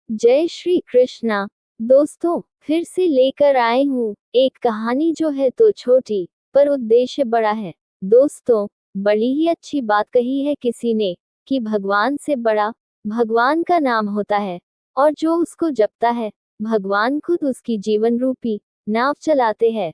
जय श्री कृष्णा। दोस्तों, फिर से लेकर आए हूँ एक कहानी जो है तो छोटी पर उद्देश्य बड़ा है। दोस्तों, बड़ी ही अच्छी बात कही है किसी ने कि भगवान से बड़ा भगवान का नाम होता है, और जो उसको जपता है भगवान खुद उसकी जीवन रूपी नाव चलाते हैं।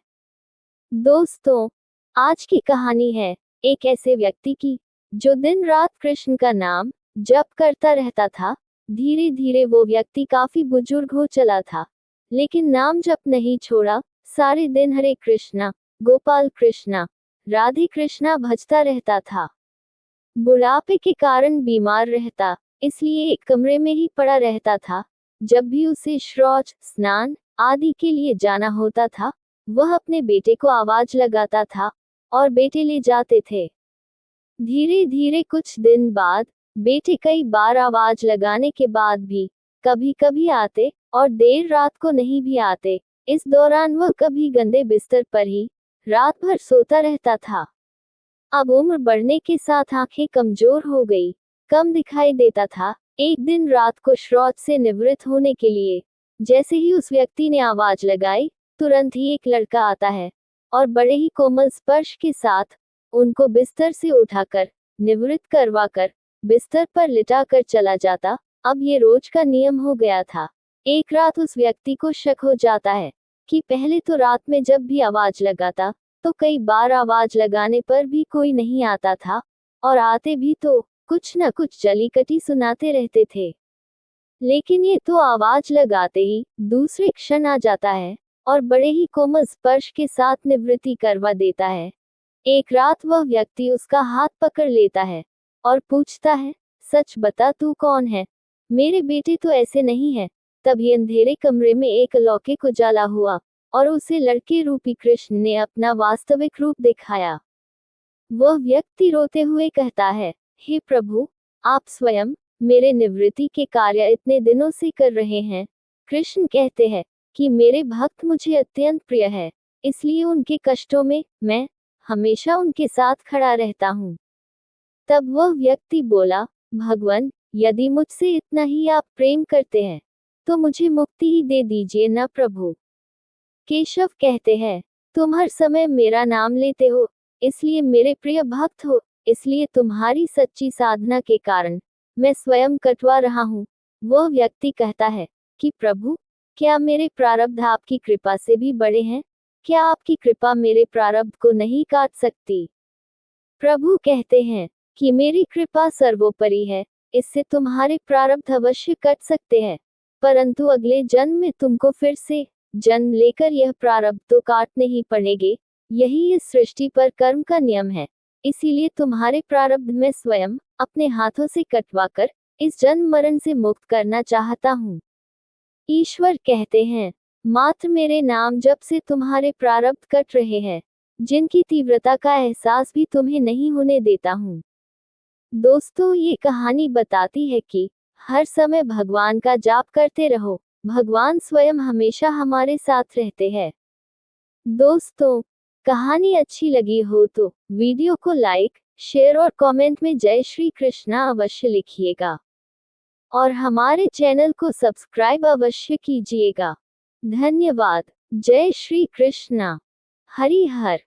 दोस्तों, आज की कहानी है एक ऐसे व्यक्ति की जो दिन रात कृष्ण का नाम जप करता रहता था। धीरे धीरे वो व्यक्ति काफी बुजुर्ग हो चला था, लेकिन नाम जप नहीं छोड़ा। सारे दिन हरे कृष्णा, गोपाल कृष्णा, राधे कृष्णा भजता रहता था। बुढ़ापे के कारण बीमार रहता, इसलिए एक कमरे में ही पड़ा रहता था। जब भी उसे शौच, स्नान आदि के लिए जाना होता था, वह अपने बेटे को आवाज लगाता था और बेटे ले जाते थे। धीरे धीरे कुछ दिन बाद बेटे कई बार आवाज लगाने के बाद भी कभी कभी आते और देर रात को नहीं भी आते। इस दौरान वह कभी गंदे बिस्तर पर ही रात भर सोता रहता था। अब उम्र बढ़ने के साथ आंखें कमजोर हो गई, कम दिखाई देता था। एक दिन रात को शौच से निवृत्त होने के लिए जैसे ही उस व्यक्ति ने आवाज लगाई, तुरंत ही एक लड़का आता है और बड़े ही कोमल स्पर्श के साथ उनको बिस्तर से उठाकर निवृत्त करवाकर बिस्तर पर लिटाकर चला जाता। अब ये रोज का नियम हो गया था। एक रात उस व्यक्ति को शक हो जाता है कि पहले तो रात में जब भी आवाज लगाता तो कई बार आवाज लगाने पर भी कोई नहीं आता था, और आते भी तो कुछ न कुछ जली कटी सुनाते रहते थे। लेकिन ये तो आवाज लगाते ही दूसरे क्षण आ जाता है और बड़े ही कोमल स्पर्श के साथ निवृत्ति करवा देता है। एक रात वह व्यक्ति उसका हाथ पकड़ लेता है और पूछता है, सच बता तू कौन है? मेरे बेटे तो ऐसे नहीं है। तभी अंधेरे कमरे में एक अलौकिक उजाला हुआ और उसे लड़के रूपी कृष्ण ने अपना वास्तविक रूप दिखाया। वह व्यक्ति रोते हुए कहता है, हे प्रभु, आप स्वयं मेरे निवृत्ति के कार्य इतने दिनों से कर रहे हैं। कृष्ण कहते हैं कि मेरे भक्त मुझे अत्यंत प्रिय है, इसलिए उनके कष्टों में मैं हमेशा उनके साथ खड़ा रहता हूँ। तब वह व्यक्ति बोला, भगवान, यदि मुझसे इतना ही आप प्रेम करते हैं तो मुझे मुक्ति ही दे दीजिए ना प्रभु। केशव कहते हैं, तुम हर समय मेरा नाम लेते हो, इसलिए मेरे प्रिय भक्त हो, इसलिए तुम्हारी सच्ची साधना के कारण मैं स्वयं कटवा रहा हूँ। वह व्यक्ति कहता है कि प्रभु, क्या मेरे प्रारब्ध आपकी कृपा से भी बड़े हैं? क्या आपकी कृपा मेरे प्रारब्ध को नहीं काट सकती? प्रभु कहते हैं कि मेरी कृपा सर्वोपरि है, इससे तुम्हारे प्रारब्ध अवश्य कट सकते हैं, परंतु अगले जन्म में तुमको फिर से जन्म लेकर यह प्रारब्ध तो काटने ही पड़ेंगे। यही इस सृष्टि पर कर्म का नियम है। इसीलिए तुम्हारे प्रारब्ध में स्वयं अपने हाथों से कटवाकर इस जन्म मरण से मुक्त करना चाहता हूँ। ईश्वर कहते हैं, मात्र मेरे नाम जप से तुम्हारे प्रारब्ध कट रहे हैं, जिनकी तीव्रता का एहसास भी तुम्हें नहीं होने देता हूँ। दोस्तों, ये कहानी बताती है कि हर समय भगवान का जाप करते रहो, भगवान स्वयं हमेशा हमारे साथ रहते हैं। दोस्तों, कहानी अच्छी लगी हो तो वीडियो को लाइक, शेयर और कमेंट में जय श्री कृष्णा अवश्य लिखिएगा, और हमारे चैनल को सब्सक्राइब अवश्य कीजिएगा। धन्यवाद। जय श्री कृष्णा। हरि हर।